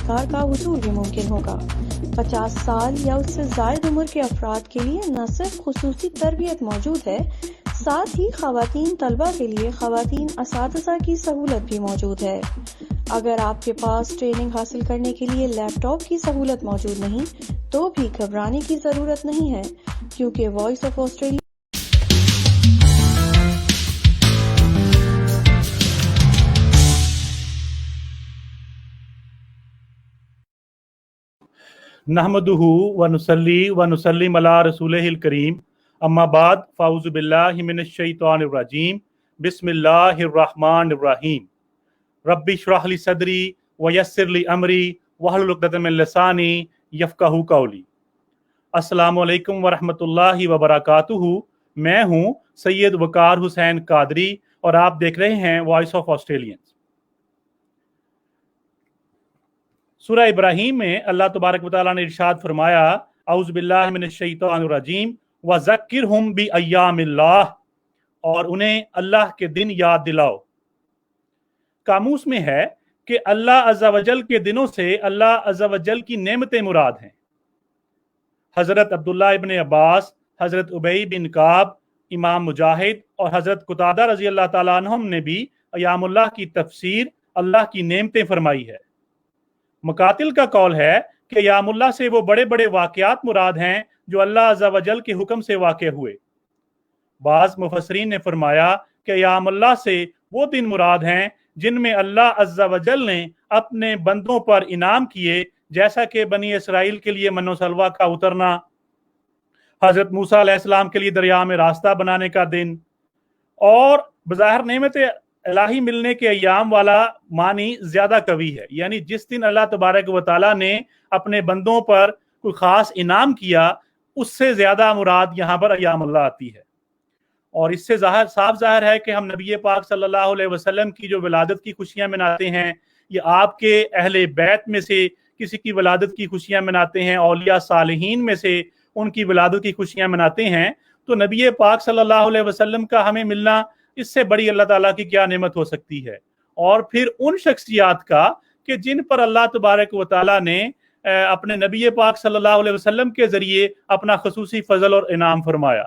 روزگار کا حصول بھی ممکن ہوگا۔ 50 سال یا اس سے زائد عمر کے افراد کے لیے نہ صرف خصوصی تربیت موجود ہے، ساتھ ہی خواتین طلبہ کے لیے خواتین اساتذہ کی سہولت بھی موجود ہے۔ اگر آپ کے پاس ٹریننگ حاصل کرنے کے لیے لیپ ٹاپ کی سہولت موجود نہیں تو بھی گھبرانے کی ضرورت نہیں ہے، کیونکہ وائس آف آسٹریلیا نحمدہ ونصلی ونسلم علی رسولہ الکریم، اما بعد فاعوذ باللہ من الشیطان الرجیم، بسم اللہ الرحمن الرحیم۔ رب اشرح لی صدری ویسر لی امری واحلل عقدۃ من لسانی یفقہوا قولی۔ السلام علیکم ورحمۃ اللہ وبرکاتہ۔ میں ہوں سید وقار حسین قادری اور آپ دیکھ رہے ہیں وائس آف آسٹریلینز۔ سورہ ابراہیم میں اللہ تبارک و تعالیٰ نے ارشاد فرمایا، اعوذ باللہ من الشیطان الرجیم، وذکرہم بایام اللہ، اور انہیں اللہ کے دن یاد دلاؤ۔ قاموس میں ہے کہ اللہ عز و جل کے دنوں سے اللہ عز و جل کی نعمتیں مراد ہیں۔ حضرت عبداللہ ابن عباس، حضرت ابی بن کعب، امام مجاہد اور حضرت قتادہ رضی اللہ تعالیٰ عنہم نے بھی ایام اللہ کی تفسیر اللہ کی نعمتیں فرمائی ہے۔ مقاتل کا قول ہے کہ ایام اللہ سے وہ بڑے بڑے واقعات مراد ہیں جو اللہ عز و جل کے حکم سے واقع ہوئے۔ بعض مفسرین نے فرمایا کہ ایام اللہ سے وہ دن مراد ہیں جن میں اللہ عز و جل نے اپنے بندوں پر انعام کیے، جیسا کہ بنی اسرائیل کے لیے من و سلویٰ کا اترنا، حضرت موسیٰ علیہ السلام کے لیے دریا میں راستہ بنانے کا دن، اور بظاہر نعمت الہی ملنے کے ایام والا معنی زیادہ قوی ہے، یعنی جس دن اللہ تبارک و تعالیٰ نے اپنے بندوں پر کوئی خاص انعام کیا، اس سے زیادہ مراد یہاں پر ایام اللہ آتی ہے۔ اور اس سے صاف ظاہر ہے کہ ہم نبی پاک صلی اللہ علیہ وسلم کی جو ولادت کی خوشیاں مناتے ہیں، یا آپ کے اہل بیت میں سے کسی کی ولادت کی خوشیاں مناتے ہیں، اولیاء صالحین میں سے ان کی ولادت کی خوشیاں مناتے ہیں، تو نبی پاک صلی اللہ علیہ وسلم کا ہمیں ملنا، اس سے بڑی اللہ تعالیٰ کی کیا نعمت ہو سکتی ہے۔ اور پھر ان شخصیات کا کہ جن پر اللہ تبارک و تعالیٰ نے اپنے نبی پاک صلی اللہ علیہ وسلم کے ذریعے اپنا خصوصی فضل اور انعام فرمایا۔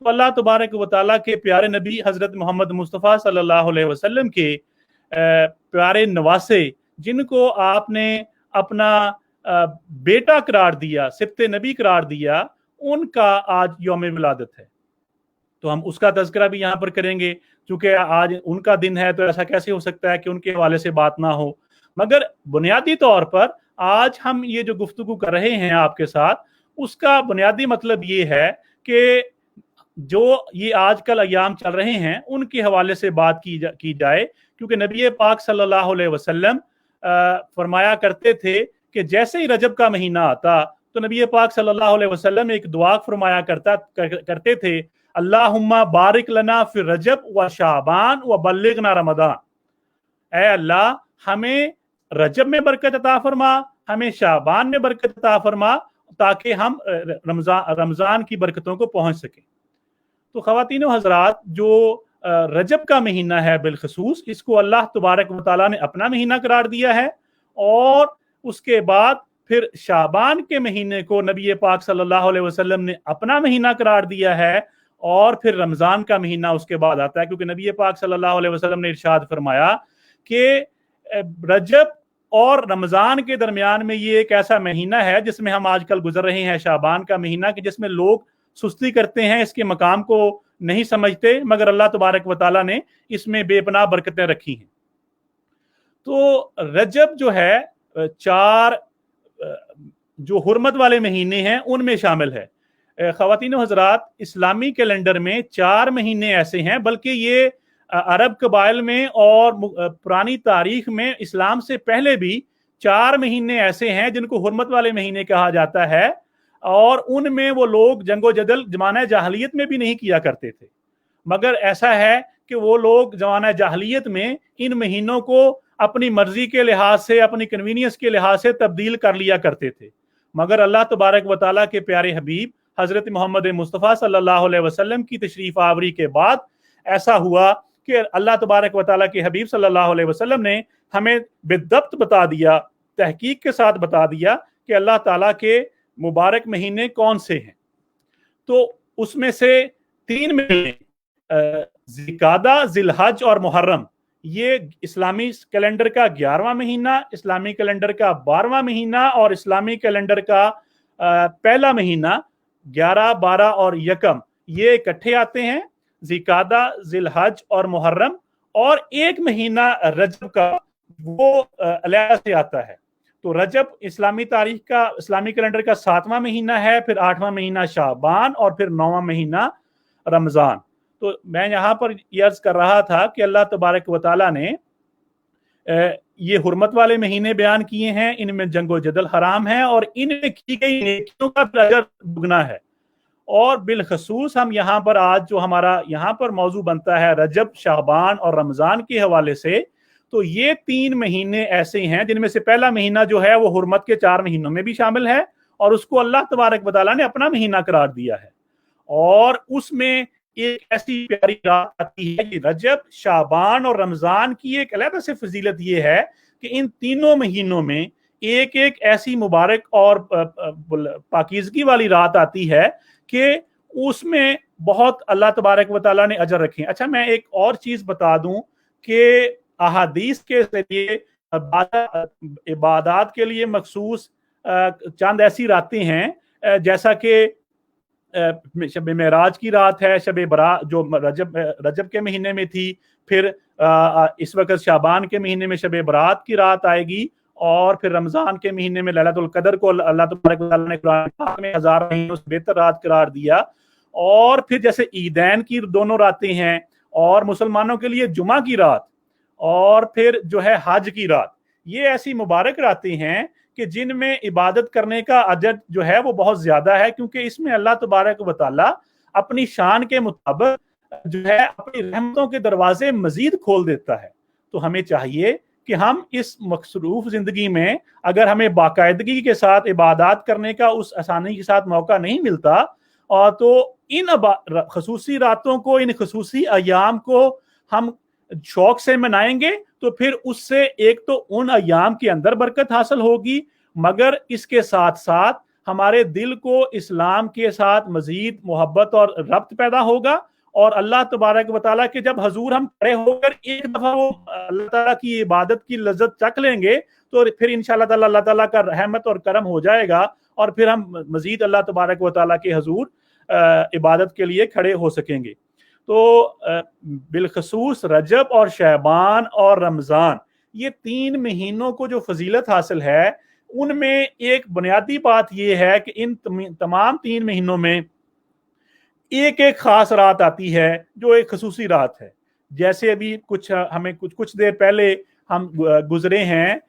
تو اللہ تبارک و تعالیٰ کے پیارے نبی حضرت محمد مصطفیٰ صلی اللہ علیہ وسلم کے پیارے نواسے، جن کو آپ نے اپنا بیٹا قرار دیا، سبط نبی قرار دیا، ان کا آج یوم ولادت ہے۔ تو ہم اس کا تذکرہ بھی یہاں پر کریں گے، چونکہ آج ان کا دن ہے تو ایسا کیسے ہو سکتا ہے کہ ان کے حوالے سے بات نہ ہو۔ مگر بنیادی طور پر آج ہم یہ جو گفتگو کر رہے ہیں آپ کے ساتھ، اس کا بنیادی مطلب یہ ہے کہ جو یہ آج کل ایام چل رہے ہیں ان کے حوالے سے بات کی جائے، کیونکہ نبی پاک صلی اللہ علیہ وسلم فرمایا کرتے تھے کہ جیسے ہی رجب کا مہینہ آتا تو نبی پاک صلی اللہ علیہ وسلم ایک دعا فرمایا کرتے تھے، اللہم بارک لنا فی رجب و شعبان و بلغنا رمضان۔ اے اللہ، ہمیں رجب میں برکت عطا فرما، ہمیں شعبان میں برکت عطا فرما، تاکہ ہم رمضان کی برکتوں کو پہنچ سکیں۔ تو خواتین و حضرات، جو رجب کا مہینہ ہے بالخصوص، اس کو اللہ تبارک و تعالیٰ نے اپنا مہینہ قرار دیا ہے، اور اس کے بعد پھر شعبان کے مہینے کو نبی پاک صلی اللہ علیہ وسلم نے اپنا مہینہ قرار دیا ہے، اور پھر رمضان کا مہینہ اس کے بعد آتا ہے، کیونکہ نبی پاک صلی اللہ علیہ وسلم نے ارشاد فرمایا کہ رجب اور رمضان کے درمیان میں یہ ایک ایسا مہینہ ہے جس میں ہم آج کل گزر رہے ہیں، شعبان کا مہینہ، کہ جس میں لوگ سستی کرتے ہیں، اس کے مقام کو نہیں سمجھتے، مگر اللہ تبارک و تعالیٰ نے اس میں بے پناہ برکتیں رکھی ہیں۔ تو رجب جو ہے 4 جو حرمت والے مہینے ہیں ان میں شامل ہے۔ خواتین و حضرات، اسلامی کیلنڈر میں 4 مہینے ایسے ہیں، بلکہ یہ عرب قبائل میں اور پرانی تاریخ میں اسلام سے پہلے بھی 4 مہینے ایسے ہیں جن کو حرمت والے مہینے کہا جاتا ہے، اور ان میں وہ لوگ جنگ و جدل زمانہ جاہلیت میں بھی نہیں کیا کرتے تھے، مگر ایسا ہے کہ وہ لوگ زمانہ جاہلیت میں ان مہینوں کو اپنی مرضی کے لحاظ سے، اپنی کنوینئنس کے لحاظ سے تبدیل کر لیا کرتے تھے۔ مگر اللہ تبارک و تعالیٰ کے پیارے حبیب حضرت محمد مصطفیٰ صلی اللہ علیہ وسلم کی تشریف آوری کے بعد ایسا ہوا کہ اللہ تبارک و تعالیٰ کے حبیب صلی اللہ علیہ وسلم نے ہمیں بالضبط بتا دیا तहकीक के साथ बता दिया कि अल्लाह ताला के मुबारक महीने कौन से हैं। तो उसमें से 3 महीने ज़िलक़ादा, ज़िलहज और मुहर्रम, ये इस्लामी कैलेंडर का 11वां महीना, इस्लामी कैलेंडर का 12वां महीना और इस्लामी कैलेंडर का पहला महीना 11, 12 और यकम, ये इकट्ठे आते हैं। ज़िलक़ादा, ज़िलहज और मुहर्रम, और एक महीना रजब का वो अलग से आता है। तो रजब इस्लामी तारीख का, इस्लामी कैलेंडर का 7वां महीना है, फिर 8वां महीना शाबान और फिर 9वां महीना रमज़ान। तो मैं यहाँ पर ये अर्ज कर रहा था कि अल्लाह तबारक व तआला ने ये हुर्मत वाले महीने बयान किए हैं, इनमें जंगो जदल हराम है और इनमें की गई नेकियों का अजर दुगना है। और बिलखसूस हम यहाँ पर आज जो हमारा यहाँ पर मौजू बनता है रजब, शाबान और रमज़ान के हवाले से, तो ये 3 महीने ऐसे हैं जिनमें से पहला महीना जो है वो हुर्मत के 4 महीनों में भी शामिल है और उसको अल्लाह तबारक व तआला ने अपना महीना करार दिया है। और उसमें एक ऐसी प्यारी रात आती है कि रजब, शाबान और रमज़ान की एक अलग से फजीलत ये है कि इन तीनों महीनों में एक एक ऐसी मुबारक और पाकीज़गी वाली रात आती है कि उसमें बहुत अल्लाह तबारक व तआला ने अजर रखे। अच्छा, मैं एक और चीज़ बता दूं कि अहादीस के जरिए इबादत के लिए मखसूस चंद ऐसी रातें हैं, जैसा कि शब मेराज की रात है, शब बरात जो रजब के महीने में थी, फिर इस वक्त शाबान के महीने में शब बरात की रात आएगी, और फिर रमज़ान के महीने में लैलतुल कदर को अल्लाह तबारक व तआला ने कुरान पाक में 1000 महीनों से बेहतर रात करार दिया। और फिर जैसे ईदैन की दोनों रातें हैं, और मुसलमानों के लिए जुमा की रात, और फिर जो है हज की रात, ये ऐसी मुबारक रातें हैं कि जिनमें इबादत करने का अजर जो है वो बहुत ज्यादा है, क्योंकि इसमें अल्लाह तबारक व तआला अपनी शान के मुताबिक जो है अपनी रहमतों के दरवाजे मजीद खोल देता है। तो हमें चाहिए कि हम इस मसरूफ जिंदगी में अगर हमें बाकायदगी के साथ इबादत करने का उस आसानी के साथ मौका नहीं मिलता, और तो इन खसूसी रातों को, इन खसूसी अयाम को हम शौक से मनाएंगे, तो फिर उससे एक तो उन अयाम के अंदर बरकत हासिल होगी, मगर इसके साथ साथ हमारे दिल को इस्लाम के साथ मजीद मोहब्बत और रब्त पैदा होगा। और अल्लाह तबारक व तआला के जब हजूर हम खड़े होकर एक दफा वो अल्लाह ताला की इबादत की लज्जत चख लेंगे, तो फिर इंशाअल्लाह ताला अल्लाह ताला का रहमत और करम हो जाएगा, और फिर हम मजीद अल्लाह तबारक व तआला के हजूर इबादत के लिए खड़े हो सकेंगे। तो बिलखसूस रजब और शहबान और रमज़ान, ये 3 महीनों को जो फजीलत हासिल है, उनमें एक बुनियादी बात यह है कि इन तमाम 3 महीनों में एक एक खास रात आती है जो एक खसूसी रात है। जैसे अभी हमें कुछ देर पहले हम गुजरे हैं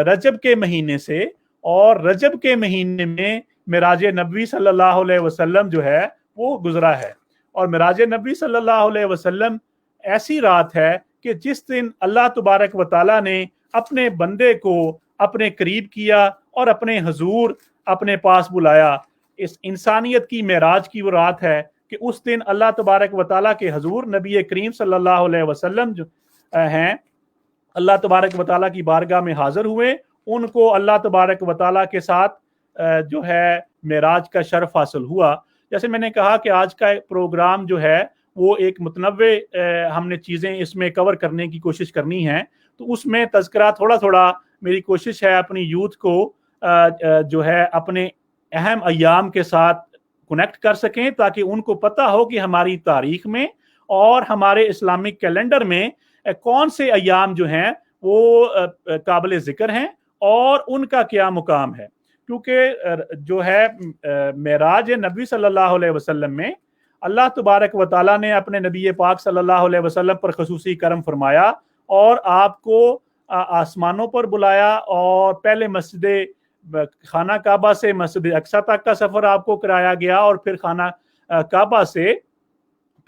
रजब के महीने से, और रजब के महीने में मिराज नबी सल्लल्लाहु अलैहि वसल्लम जो है वो गुजरा है। और मिराज नबी सल्लल्लाहु अलैहि वसल्लम ऐसी रात है कि जिस दिन अल्लाह तबारक व तआला ने अपने बंदे को अपने करीब किया और अपने हजूर अपने पास बुलाया। इस इंसानियत की मेराज की वो रात है कि उस दिन अल्लाह तबारक व तआला के हजूर नबी करीम सल्लल्लाहु अलैहि वसल्लम जो हैं, अल्लाह तबारक व तआला की बारगाह में हाजिर हुए। उनको अल्लाह तबारक व तआला के साथ जो है मेराज का शर्फ हासिल हुआ। जैसे मैंने कहा कि आज का प्रोग्राम जो है वो एक मुतनव्वे हमने चीज़ें इसमें कवर करने की कोशिश करनी है, तो उसमें तज़किरा थोड़ा थोड़ा मेरी कोशिश है अपनी यूथ को जो है अपने अहम अयाम के साथ कनेक्ट कर सकें, ताकि उनको पता हो कि हमारी तारीख में और हमारे इस्लामिक कैलेंडर में कौन से अयाम जो हैं वो काबिल ज़िक्र हैं और उनका क्या मुकाम है। क्योंकि जो है मेराज नबी सल्लल्लाहु अलैहि वसल्लम में अल्लाह तबारक व तआला ने अपने नबी पाक सल्लल्लाहु अलैहि वसल्लम पर खसूसी करम फरमाया और आपको आसमानों पर बुलाया, और पहले मस्जिद खाना काबा से मस्जिद अक्सा तक का सफ़र आपको कराया गया, और फिर खाना काबा से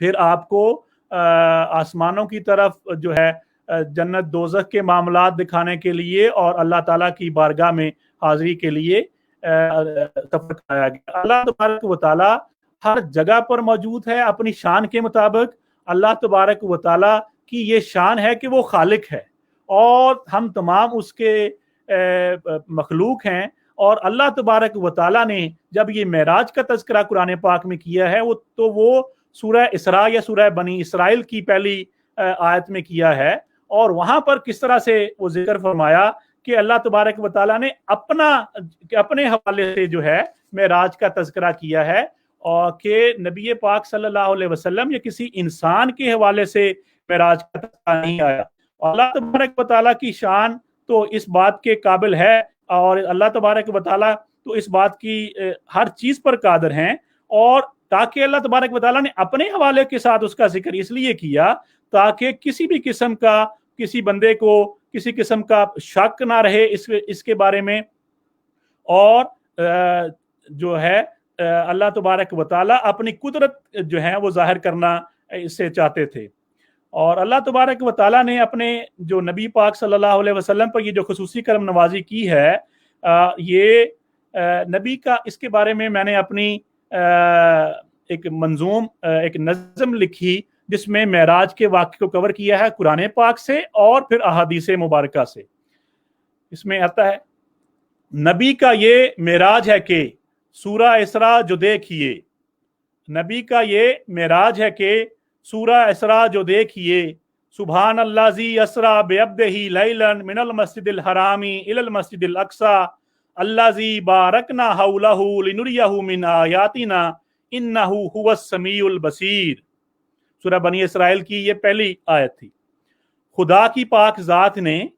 फिर आपको आसमानों की तरफ जो है जन्नत दोज़ख के मामलात दिखाने के लिए और अल्लाह ताला की बारगाह में हाजिरी के लिए सफर कराया गया। अल्लाह तबारक व तआला हर जगह पर मौजूद है अपनी शान के मुताबिक। अल्लाह तबारक व तआला की ये शान है कि वो खालिक है, और हम तमाम उसके मखलूक हैं। और अल्लाह तबारक व तआला ने जब ये मेराज का तज़किरा कुरान पाक में किया है वो सूरह इसरा या सूरह बनी इसराइल की पहली आयत में किया है। और वहां पर किस तरह से वो जिक्र फरमाया कि अल्लाह तबारक व तआला ने अपने हवाले से जो है मेराज का तज़किरा किया है, और कि नबी पाक सल्लल्लाहु अलैहि वसल्लम या किसी इंसान के हवाले से मेराज का तज़किरा नहीं आया। अल्लाह तबारक व तआला की शान तो इस बात के काबिल है, और अल्लाह तबारक व तआला तो इस बात की हर चीज पर कादिर हैं। और ताकि अल्लाह तबारक व तआला ने अपने हवाले के साथ उसका जिक्र इसलिए किया ताकि किसी भी किस्म का किसी बंदे को किसी किस्म का शक ना रहे इसके बारे में। और जो है अल्लाह तबारक व तआला अपनी कुदरत जो है वो जाहिर करना इससे चाहते थे। और अल्लाह तबारक व तआला ने अपने जो नबी पाक सल्लल्लाहु अलैहि वसल्लम पर ये जो खुसूसी करम नवाजी की है, ये नबी का, इसके बारे में मैंने अपनी एक मंजूम एक नज़म लिखी जिसमें मेराज के वाक़े को कवर किया है कुरान पाक से और फिर अहादीस मुबारका से। इसमें आता है, नबी का ये मेराज है कि सूरा इसरा जो देखिए, नबी का ये मेराज है कि सूरा इसरा जो देखिए, सुभान अल्लाज़ी असरा बिअब्दिही लैलन मिनल मस्जिदिल हरामी इलल मस्जिदिल अक्सा अल्लाज़ी बारकना हौलहु लिनुरियहु मिन आयातिना इन्नहु हुवस समीउल बसीर। सूरा बनी इसराइल की ये पहली आयत थी। खुदा की पाक जात ने,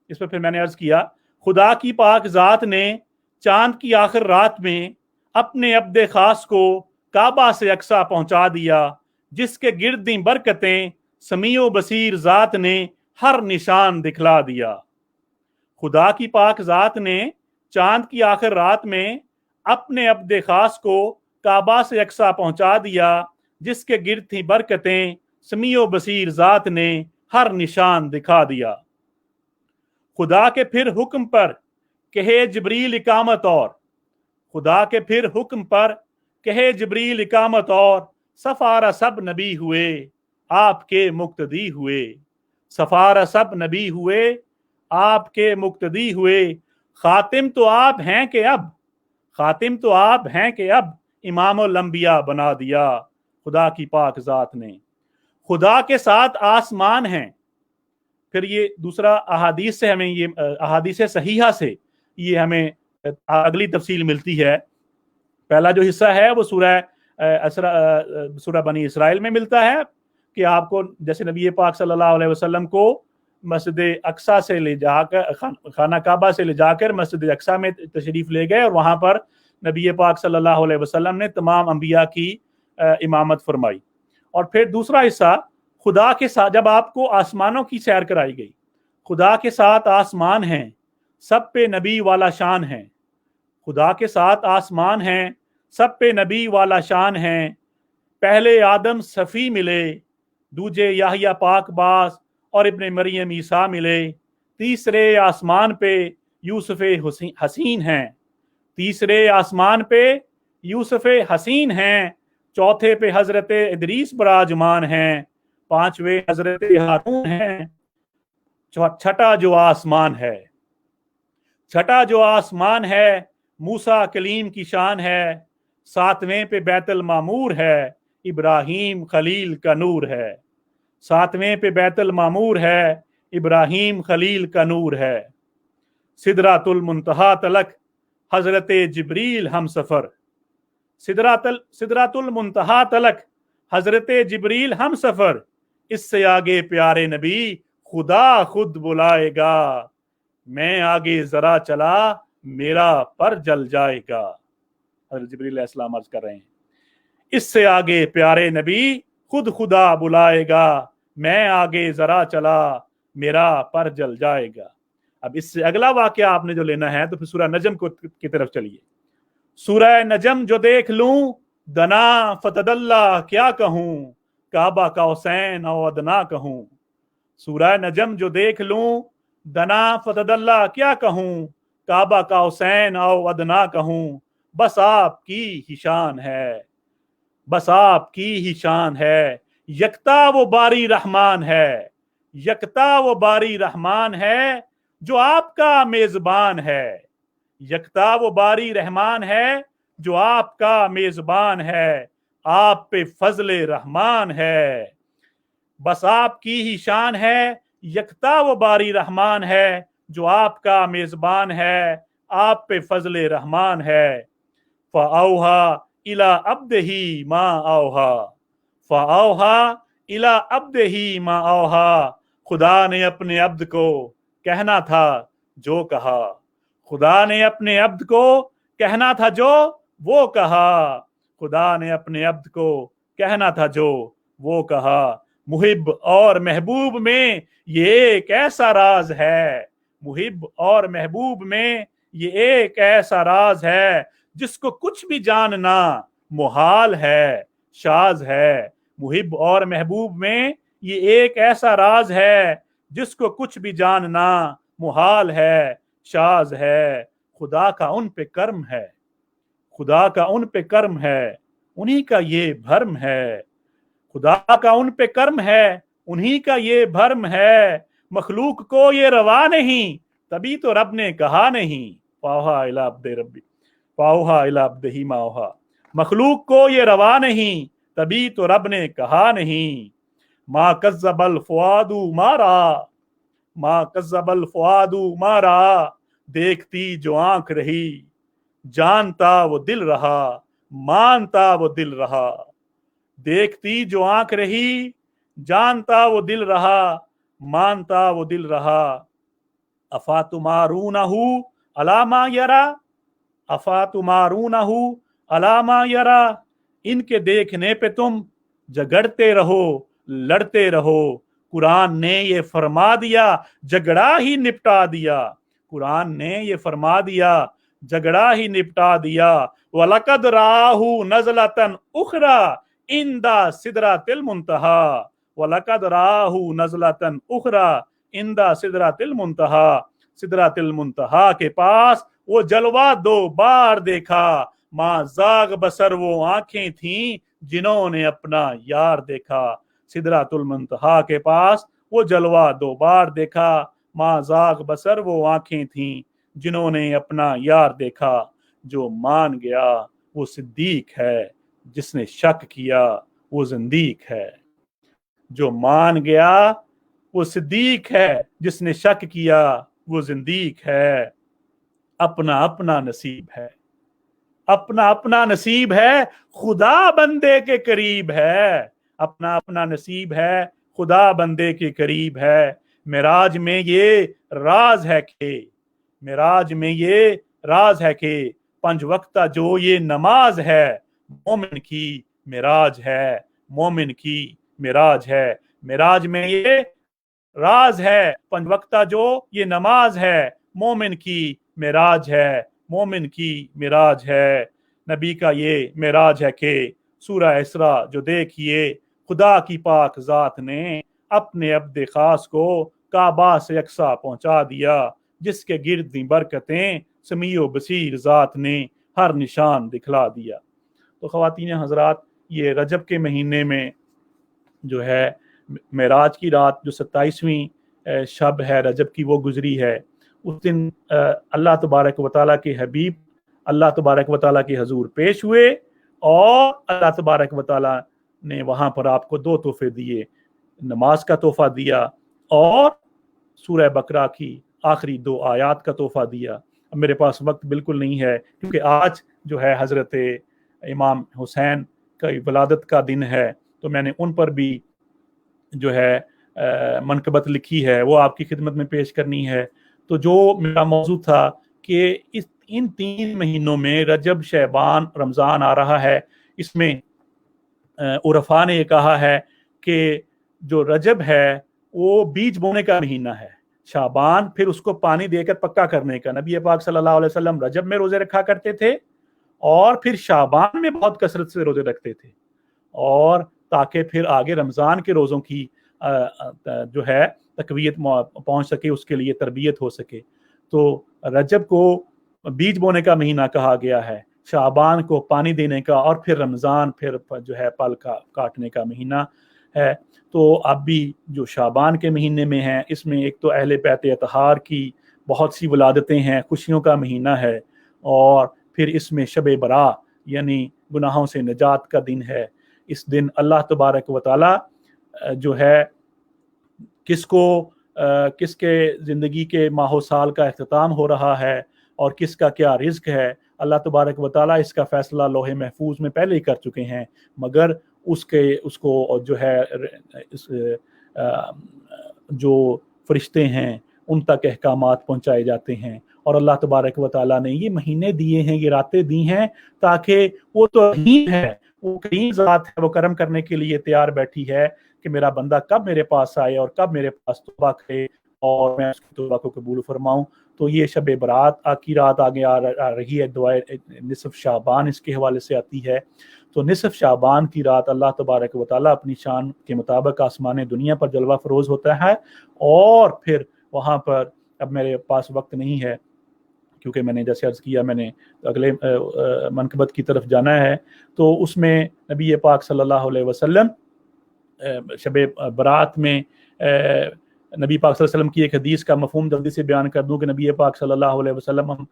इस पर फिर मैंने अर्ज किया, खुदा की पाक जात ने चांद की आखिर रात में अपने अब्दे खास को काबा से अक्सा पहुंचा दिया, जिसके गिर्दी बरकतें समीओ बसीर जात ने हर निशान दिखला दिया। खुदा की पाक जात ने चांद की आखिर रात में अपने अब्दे खास को काबा से अक्सा पहुंचा दिया, जिसके गिर्द थी बरकतें समीओ बसीर जात ने हर निशान दिखा दिया। खुदा के फिर हुक्म पर कहे जिब्रील इकामत और, खुदा के फिर हुक्म पर कहे जिब्रील इकामत और सफारा सब नबी हुए आपके मुक्तदी हुए। सफारा सब नबी हुए आपके मुक्तदी हुए। खातिम तो आप हैं कि अब, खातिम तो आप हैं कि अब इमामुल अंबिया बना दिया खुदा की पाक जात ने। खुदा के साथ आसमान हैं। फिर ये दूसरा अहादीस से हमें ये अहादीस सहीहा से ये हमें अगली तफसील मिलती है। पहला जो हिस्सा है वो सूरा बनी इसराइल में मिलता है कि आपको जैसे नबी पाक सल्लल्लाहु अलैहि वसल्लम को मस्जिद अक्सा से ले जाकर खाना काबा से ले जाकर मस्जिद अक्सा में तशरीफ ले गए और वहां पर नबी पाक सल्लल्लाहु अलैहि वसल्लम ने तमाम अंबिया की इमामत फरमाई। और फिर दूसरा हिस्सा, खुदा के साथ जब आपको आसमानों की सैर कराई गई, खुदा के साथ आसमान हैं सब पे नबी वाला शान है। खुदा के साथ आसमान हैं सब पे नबी वाला शान है। पहले आदम सफ़ी मिले, दूजे याहिया पाक बास और इब्ने मरियम ईसा मिले। तीसरे आसमान पे यूसुफ हसीन हैं, तीसरे आसमान पे यूसुफ हसीन हैं। चौथे पे हजरत इदरीस बराजमान हैं। पांचवें हजरत हारून हैं। छठा जो आसमान है, छठा जो आसमान है मूसा कलीम की शान है। सातवें पे बैतुल मामूर है, इब्राहीम खलील का नूर है। सातवें पे बैतुल मामूर है, इब्राहीम खलील का नूर है। सिदरातुल मुंतहा तलक हजरत जिब्रील हम सफर, सिदरातुल मुंतहा तलक हजरत जिब्रील हम सफर। इससे आगे प्यारे नबी खुदा खुद बुलाएगा, मैं आगे जरा चला मेरा पर जल जाएगा। हजरत जिब्रील अलैहिस्सलाम अर्ज कर रहे हैं, इससे आगे प्यारे नबी खुद खुदा बुलाएगा, मैं आगे जरा चला मेरा पर जल जाएगा। अब इससे अगला वाकया आपने जो लेना है तो फिर सूरह नजम की तरफ चलिए। सूरह नजम जो देख लूं दना फतदल्ला क्या कहूं, काबा का हुसैन और अदना कहूं। सूरह नजम जो देख लूं दना फतदल्ला क्या कहूं, काबा का हुसैन और अदना कहूं। बस आपकी ही शान है, बस आपकी ही शान है। यकता वो बारी रहमान है, यकता वो बारी रहमान है, जो आपका मेजबान है, यकता वो बारी रहमान है जो आपका मेजबान है, आप पे फजले रहमान है। बस आपकी ही शान है, यकता वो बारी रहमान है जो आपका मेजबान है, आप पे फजले रहमान है। फ़अौहा इला अब्दिही मा औहा, फ़अौहा इला अब्दिही मा औहा। खुदा ने अपने अब्द को कहना था जो कहा, खुदा ने अपने अब्द को कहना था जो वो कहा, खुदा ने अपने अब्द को कहना था जो वो कहा। मुहिब और महबूब में ये एक ऐसा राज है, मुहिब और महबूब में ये एक ऐसा राज है जिसको कुछ भी जानना मुहाल है, शाज है। मुहिब और महबूब में ये एक ऐसा राज है जिसको कुछ भी जानना मुहाल है, शाज है। खुदा का उन पे कर्म है, खुदा का उन पे कर्म है, उन्हीं का ये भरम है। खुदा का उन पे कर्म है, उन्हीं का ये भरम है। मखलूक को ये रवा नहीं, तभी तो रब ने कहा नहीं। फाहा इला अब्दे रब्बी फाहा इला अब्दिही मा औहा। मखलूक को ये रवा नहीं, तभी तो रब ने कहा नहीं। मा कज़्ज़बल फ़ुआदु मारा, मा कज़्ज़बल फ़ुआदु मारा। देखती जो आंख रही, जानता वो दिल रहा, मानता वो दिल रहा। देखती जो आंख रही, जानता वो दिल रहा, मानता वो दिल रहा। अफातुमारूनहु अला मा यरा, अफातुमारूनहु अला मा यरा। इनके देखने पे तुम झगड़ते रहो, लड़ते रहो। कुरान ने ये फरमा दिया, झगड़ा ही निपटा दिया। कुरान ने ये फरमा दिया, झगड़ा ही निपटा दिया। वलकद राहु नज़लतन उखरा इंदा सिदरातिल मुंतहा, वलकद राहु नज़लतन उखरा इंदा सिदरातिल मुंतहा। सिदरातिल मुंतहा के पास वो जलवा दो बार देखा। मां जाग बसर वो आंखें थीं जिन्होंने अपना यार देखा। सिदरातुल मुंतहा के पास वो जलवा दो बार देखा। मां जाग बसर वो आंखें थीं जिन्होंने अपना यार देखा। जो मान गया वो सिद्दीक है, जिसने शक किया वो ज़िंदीक है। जो मान गया वो सिद्दीक है, जिसने शक किया वो ज़िंदीक है। अपना अपना नसीब है, अपना अपना नसीब है, खुदा बंदे के करीब है। अपना अपना नसीब है, खुदा बंदे के करीब है। मिराज में ये राज है के, मिराज में ये राज है के पंज वक्ता जो ये नमाज है, मोमिन की मिराज है, मोमिन की मिराज है। मिराज में ये राज है, पंज वक्ता जो ये नमाज है, मोमिन की मिराज है, मोमिन की मिराज है। नबी का ये मिराज है कि सूरह इसरा जो देखिए, खुदा की पाक जात ने अपने अब्द खास को काबा से यकसा पहुंचा दिया, जिसके गिर्द बरकतें समीओ बसीर जात ने हर निशान दिखला दिया। तो ख़वातीन हज़रात, ये रजब के महीने में जो है मेराज की रात जो 27वीं शब है रजब की, वो गुजरी है। उस दिन अल्लाह तबारक व तआला के हबीब अल्लाह तबारक व तआला के हजूर पेश हुए और अल्लाह तबारक व तआला ने वहाँ पर आपको दो तोहफे दिए, नमाज का तोहफा दिया और सूरह बकरा की आखिरी दो आयात का तोहफा दिया। अब मेरे पास वक्त बिल्कुल नहीं है, क्योंकि आज जो है हज़रत इमाम हुसैन का वलादत का दिन है, तो मैंने उन पर भी जो है मनकबत लिखी है, वो आपकी खिदमत में पेश करनी है। तो जो मेरा मौजू था कि इन 3 महीनों में रजब, शहबान, रमज़ान आ रहा है, इसमें उरफा ने ये कहा है कि जो रजब है वो बीज बोने का महीना है, शाबान फिर उसको पानी देकर पक्का करने का। नबी पाक सल्लल्लाहु अलैहि वसल्लम रजब में रोजे रखा करते थे और फिर शाबान में बहुत कसरत से रोजे रखते थे, और ताकि फिर आगे रमज़ान के रोज़ों की जो है तकवीयत पहुंच सके, उसके लिए तरबियत हो सके। तो रजब को बीज बोने का महीना कहा गया है, शाबान को पानी देने का, और फिर रमज़ान फिर जो है पल का काटने का महीना है। तो अब भी जो शाबान के महीने में है, इसमें एक तो अहले बैत अतहार की बहुत सी वलादतें हैं, खुशियों का महीना है, और फिर इसमें शब बरा यानी गुनाहों से निजात का दिन है। इस दिन अल्लाह तबारक व तआला जो है किसके ज़िंदगी के माहो साल का अख्ताम हो रहा है और किसका क्या रिज़्क है, अल्लाह तबारक व तआला इसका फ़ैसला लोहे महफूज में पहले ही कर चुके हैं, मगर उसको जो है जो फरिश्ते हैं उन तक अहकामात पहुँचाए जाते हैं। और अल्लाह तबारक व तआला ने ये महीने दिए हैं, ये रातें दी हैं, ताकि वो तो रहीम है, वो करीम ज़ात है, वो करम करने के लिए तैयार बैठी है कि मेरा बंदा कब मेरे पास आए और कब मेरे पास तौबा करे और मैं उसकी तौबा को कबूल फरमाऊँ। तो ये शब बरात की रात आगे आ रही है, दुआ निसफ शाबान इसके हवाले से आती है। तो निसफ शाबान की रात अल्लाह तबारक व तआला अपनी शान के मुताबिक आसमान दुनिया पर जलवा फरोज होता है, और फिर वहाँ पर, अब मेरे पास वक्त नहीं है क्योंकि मैंने जैसे अर्ज़ किया मैंने अगले मनकबत की तरफ जाना है, तो उसमें नबी पाक सल्लल्लाहु अलैहि वसल्लम शब बरात में नबी पाक सल्लल्लाहु अलैहि वसल्लम की एक हदीस का मफहूम जल्दी से बयान कर दूं कि नबी पाक सल्लल्लाहु अलैहि वसल्लम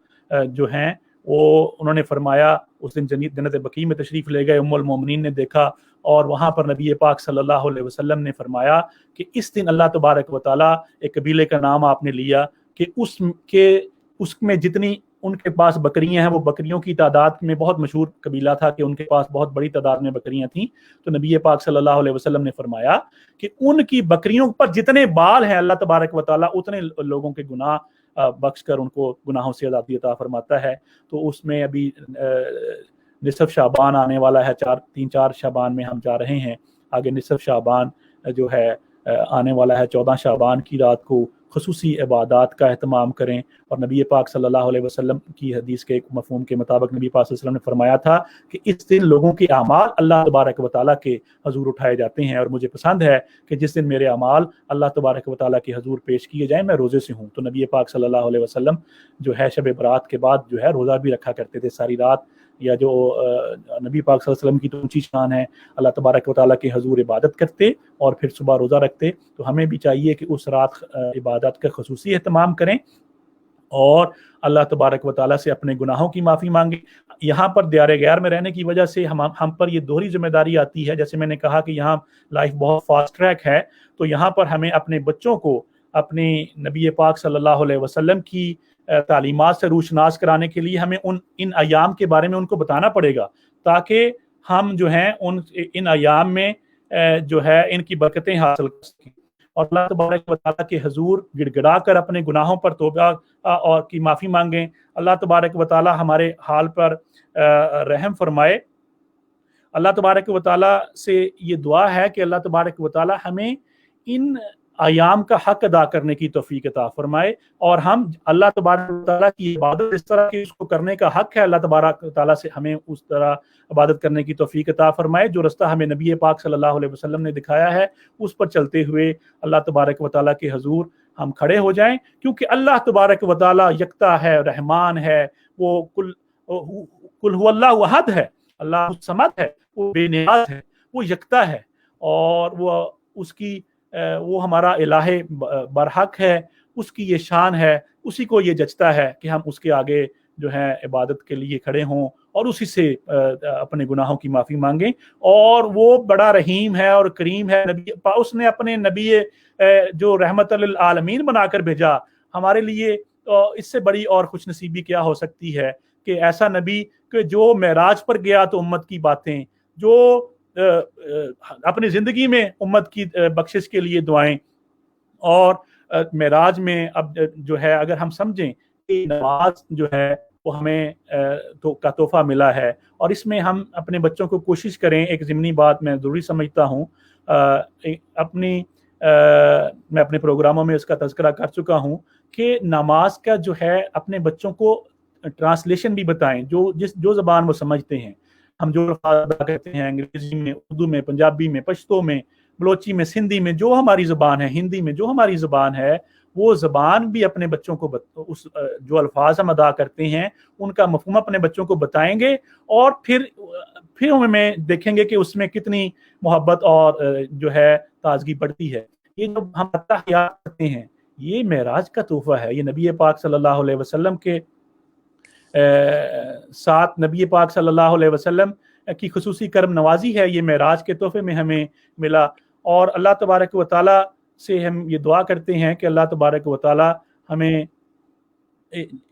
जो हैं वो उन्होंने फरमाया, उस दिन जन्नत बकी में तशरीफ़ ले गए, उम्मुल मोमिनीन ने देखा और वहाँ पर नबी पाक सल्लल्लाहु अलैहि वसल्लम ने फरमाया कि इस दिन अल्लाह तबारक व तआला एक कबीले का नाम आपने लिया कि उसमें जितनी उनके पास बकरियां हैं, वो बकरियों की तादाद में बहुत मशहूर कबीला था कि उनके पास बहुत बड़ी तादाद में बकरियां थीं। तो नबी पाक सल्लल्लाहु अलैहि वसल्लम ने फरमाया कि उनकी बकरियों पर जितने बाल हैं अल्लाह तबारक व तआला उतने लोगों के गुनाह बख्श कर उनको गुनाहों से आज़ादी अता फरमाता है। तो उसमें अभी निसफ शाबान आने वाला है, 3-4 शाबान में हम जा रहे हैं, आगे निसफ शाबान जो है आने वाला है। 14 शाबान की रात को खुसूसी इबादत का एहतमाम करें, और नबी पाक सल्लल्लाहु अलैहि वसल्लम की हदीस के एक मफहूम के मुताबिक नबी पाक सल्लल्लाहु अलैहि वसल्लम ने फरमाया था कि इस दिन लोगों के अमाल अल्लाह तबारक व तआला के हजूर उठाए जाते हैं, और मुझे पसंद है कि जिस दिन मेरे अमाल अल्लाह तबारक व तआला के हजूर पेश किए जाएं मैं रोज़े से हूँ। तो नबी पाक सल्लल्लाहु अलैहि वसल्लम जो है शब बरात के बाद जो है रोज़ा भी रखा करते थे सारी रात, या जो नबी पाक सल्लल्लाहु अलैहि वसल्लम की तो ऊंची शान है, अल्लाह तबारक व तआला के हजूर इबादत करते और फिर सुबह रोज़ा रखते। तो हमें भी चाहिए कि उस रात इबादत का खुसूसी एहतमाम करें और अल्लाह तबारक व तआला से अपने गुनाहों की माफ़ी मांगे। यहाँ पर दियारे गैर में रहने की वजह से हम पर ये दोहरी जिम्मेदारी आती है। जैसे मैंने कहा कि यहाँ लाइफ बहुत फास्ट ट्रैक है, तो यहाँ पर हमें अपने बच्चों को अपने नबी पाक सल्लल्लाहु अलैहि वसल्लम की तालीमात से रूशनास कराने के लिए हमें इन अयाम के बारे में उनको बताना पड़ेगा, ताकि हम जो हैं इन अयाम में जो है इनकी बरकतें हासिल कर सकें और अल्लाह तबारक व तआला के हजूर गिड़गिड़ा कर अपने गुनाहों पर तौबा और की माफ़ी मांगें। अल्लाह तबारक व तआला हमारे हाल पर रहम फरमाए। अल्लाह तबारक व तआला से ये दुआ है कि अल्लाह तबारक व तआला हमें इन अयाम का हक अदा करने की तौफीक अता फरमाए, और हम अल्लाह तबारक व तआला की इबादत इस तरह की उसको करने का हक है, अल्लाह तबारक व तआला से हमें उस तरह इबादत करने की तौफीक अता फरमाए जो रास्ता हमें नबी पाक सल्लल्लाहु अलैहि वसल्लम ने दिखाया है, उस पर चलते हुए अल्लाह तबारक व तआला के हजूर हम खड़े हो जाएं, क्योंकि अल्लाह तबारक व तआला यकता है, रहमान है, वो कुल हुवल्लाहु अहद है, अल्लाह समद है, वो बेनियाज है, वो यकता है, और वो हमारा इलाहे बरहक है, उसकी ये शान है, उसी को ये जचता है कि हम उसके आगे जो है इबादत के लिए खड़े हों और उसी से अपने गुनाहों की माफ़ी मांगें। और वो बड़ा रहीम है और करीम है, उसने अपने नबी जो रहमत लिल आलमीन बनाकर भेजा हमारे लिए, इससे बड़ी और खुश नसीबी क्या हो सकती है कि ऐसा नबी कि जो मेराज पर गया तो उम्मत की बातें, जो अपनी ज़िंदगी में उम्मत की बख्शिश के लिए दुआएं, और मेराज में अब जो है अगर हम समझें कि नमाज जो है वो हमें का तोहफा मिला है, और इसमें हम अपने बच्चों को कोशिश करें। एक ज़िमनी बात मैं ज़रूरी समझता हूँ, मैं अपने प्रोग्रामों में इसका तज़किरा कर चुका हूँ कि नमाज का जो है अपने बच्चों को ट्रांसलेशन भी बताएं, जो ज़बान वो समझते हैं। हम जो अल्फाज़ कहते हैं अंग्रेजी में, उर्दू में, पंजाबी में, पश्तो में, बलोची में, सिंधी में, जो हमारी ज़बान है, हिंदी में जो हमारी ज़बान है, वो ज़बान भी अपने बच्चों को उस जो अल्फाज हम अदा करते हैं उनका मफ़हूम अपने बच्चों को बताएंगे, और फिर हमें देखेंगे कि उसमें कितनी मोहब्बत और जो है ताजगी बढ़ती है। ये जो हम अत्तहियात करते हैं, ये मेराज का तोहफा है, ये नबी पाक सल्लल्लाहु अलैहि वसल्लम के साथ नबी पाक सल्लल्लाहु अलैहि वसल्लम की खुसूसी करम नवाजी है, ये मेराज के तोहफे में हमें मिला। और अल्लाह तबारक व तआला से हम ये दुआ करते हैं कि अल्लाह तबारक व तआला हमें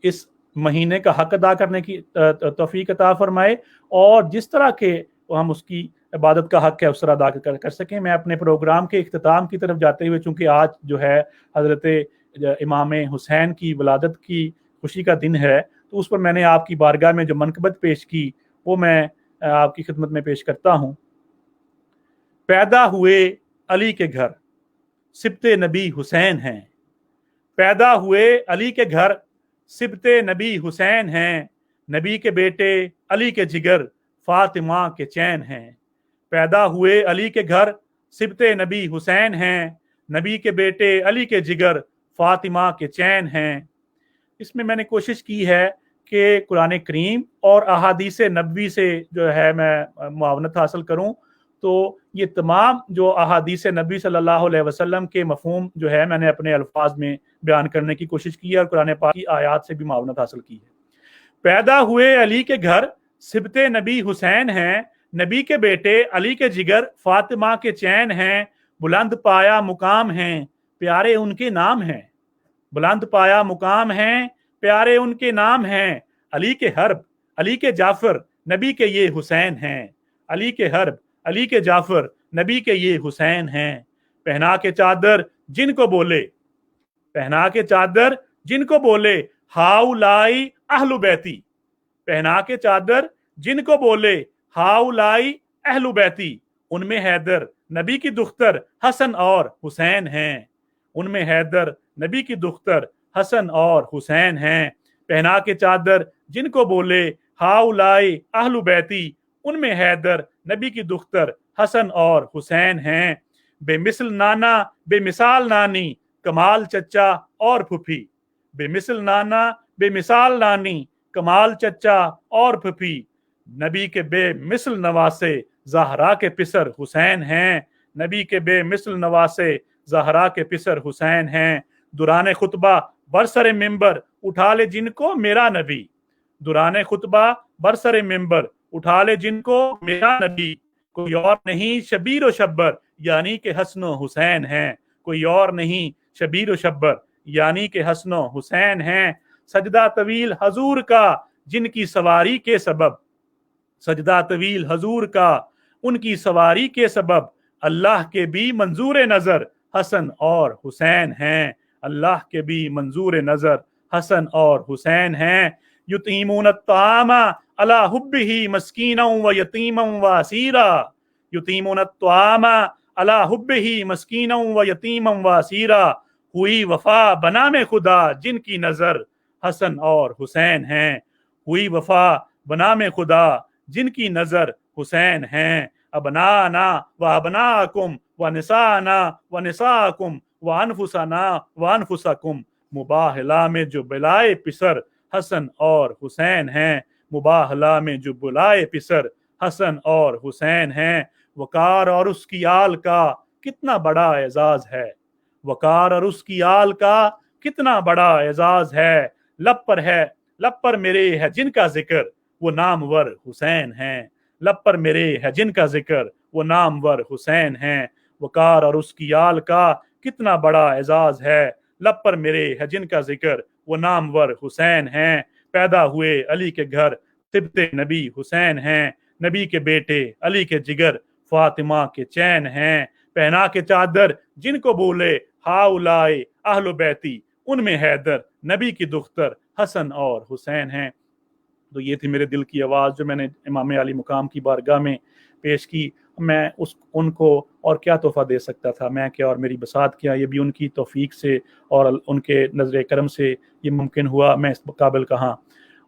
इस महीने का हक अदा करने की तौफीक अता फरमाए, और जिस तरह के हम उसकी इबादत का हक है उस तरह अदा कर सकें। मैं अपने प्रोग्राम के इख्तिताम की तरफ जाते हुए, चूँकि आज जो है हज़रत इमाम हुसैन की वलादत की खुशी का दिन है, तो उस पर मैंने आपकी बारगाह में जो मनक़बत पेश की वो मैं आपकी खिदमत में पेश करता हूँ। पैदा हुए अली के घर सिबते नबी हुसैन हैं, पैदा हुए अली के घर सिबते नबी हुसैन हैं, नबी के बेटे अली के जिगर फातिमा के चैन हैं। पैदा हुए अली के घर सिबते नबी हुसैन हैं, नबी के बेटे अली के जिगर फातिमा के चैन हैं। इसमें मैंने कोशिश की है कि कुरान करीम और अहादीस नबवी से जो है मैं मुआवनत हासिल करूं, तो ये तमाम जो अहादीस नबी सल्लल्लाहु अलैहि वसल्लम के मफहूम जो है मैंने अपने अल्फाज में बयान करने की कोशिश की है और कुरान पाक की आयात से भी मुआवनत हासिल की है। पैदा हुए अली के घर सिबते नबी हुसैन हैं, नबी के बेटे अली के जिगर फातिमा के चैन हैं, बुलंद पाया मुकाम हैं, प्यारे उनके नाम हैं, बुलंद पाया मुकाम हैं, प्यारे उनके नाम हैं, अली के हर्ब अली के जाफर नबी के ये हुसैन हैं, अली के हर्ब अली के जाफर नबी के ये हुसैन हैं। पहना के चादर जिनको बोले, पहना के चादर जिनको बोले हाउलाई अहलु बैती, पहना के चादर जिनको बोले हाउलाई अहलु बैती, उनमें हैदर नबी की दुख्तर हसन और हुसैन हैं, उनमें हैदर नबी की दुख्तर हसन और हुसैन हैं। पहना के चादर जिनको बोले हाउलाई अहलु बैती, उनमें हैदर नबी की दुख्तर हसन और हुसैन हैं। बेमिसल नाना बेमिसाल नानी, कमाल चचा और फुफी, बेमिसल नाना बेमिसाल नानी, कमाल चचा और फुफी, नबी के बेमिसल नवासे ज़हरा के पिसर हुसैन हैं, नबी के बेमिसल नवासे ज़हरा के पिसर हुसैन हैं। दुराने खुतबा बरसरे मिंबर उठा ले जिनको मेरा नबी, दुराने खुतबा बरसरे मिंबर उठा ले जिनको मेरा नबी, कोई और नहीं शबीर व शब्बर यानी के हसन हुसैन हैं, कोई और नहीं शबीर व शब्बर यानी के हसन हुसैन हैं। सजदा तवील हजूर का जिनकी सवारी के सबब, सजदा तवील हजूर का उनकी सवारी के सबब, अल्लाह के भी मंजूर नजर हसन और हुसैन हैं, अल्लाह के भी मंजूर नजर हसन और हुसैन हैं। युतीमून अत्तामा अला हुब्बिही मस्कीना व यतीमा व असीरा, युतीमून अत्तामा अला हुब्बिही मस्कीना व यतीमा व असीरा, हुई वफा बना में खुदा जिनकी नजर हसन और हुसैन हैं, हुई वफा बना में खुदा जिनकी नजर हुसैन हैं। अबनाना व अबनाकुम व निसाना व निसाकुम व अनफुसना व अनफुसकुम, मुबाहला में जो बिलाए पिसर हसन और हुसैन हैं, मुबाहला में जो बुलाए पिसर हसन और हुसैन हैं। वकार और उसकी आल का कितना बड़ा एजाज है, वकार और उसकी आल का कितना बड़ा एजाज है। लब पर मेरे है जिनका जिक्र वो नामवर हुसैन हैं, लब पर मेरे है जिनका जिक्र वो नामवर हुसैन हैं। वकार और उसकी आल का कितना बड़ा एजाज है, लब पर मेरे है जिनका जिक्र वो नामवर हुसैन हैं। पैदा हुए अली के घर तिब्ते नबी हुसैन हैं, नबी के बेटे अली के जिगर फातिमा के चैन हैं। पहना के चादर जिनको बोले हाउलाए अहलो बैती, उनमें हैदर नबी की दुख्तर हसन और हुसैन हैं। तो ये थी मेरे दिल की आवाज़ जो मैंने इमाम अली मुकाम की बारगाह में पेश की। मैं उनको और क्या तोहफ़ा दे सकता था, मैं क्या और मेरी बसात क्या, ये भी उनकी तौफीक से और उनके नज़र करम से ये मुमकिन हुआ, मैं इस काबिल कहाँ।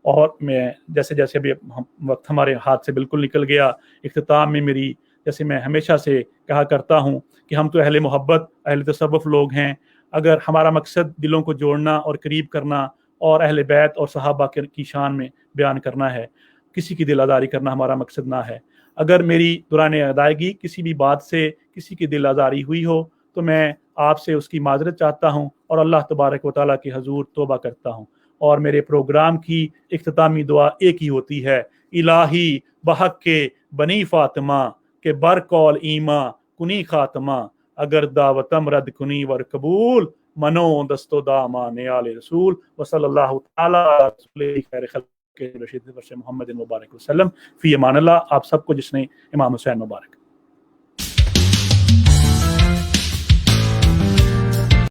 और मैं जैसे जैसे अभी वक्त हमारे हाथ से बिल्कुल निकल गया, इख्तिताम में मेरी जैसे मैं हमेशा से कहा करता हूँ कि हम तो अहले मोहब्बत अहले तसव्वुफ़ लोग हैं। अगर हमारा मकसद दिलों को जोड़ना और करीब करना और अहले बैत और सहाबा की शान में बयान करना है, किसी की दिल आज़ारी करना हमारा मकसद ना है। अगर मेरी दौरान अदायगी किसी भी बात से किसी की दिल आज़ारी हुई हो तो मैं آپ سے اس کی معذرت چاہتا ہوں اور اللہ تبارک و تعالیٰ کے حضور توبہ کرتا ہوں۔ اور میرے پروگرام کی اختتامی دعا ایک ہی ہوتی ہے، الہی بحق کے بنی فاطمہ کے برقول ایماں کنی خاتمہ، اگر دعوتم رد کنی ور قبول، منو دستو دامان آل رسول، وصلی اللہ تعالی علی رسول خیر خلق رشید محمد مبارک وسلم، فی امان اللہ۔ آپ سب کو جس نے امام حسین مبارک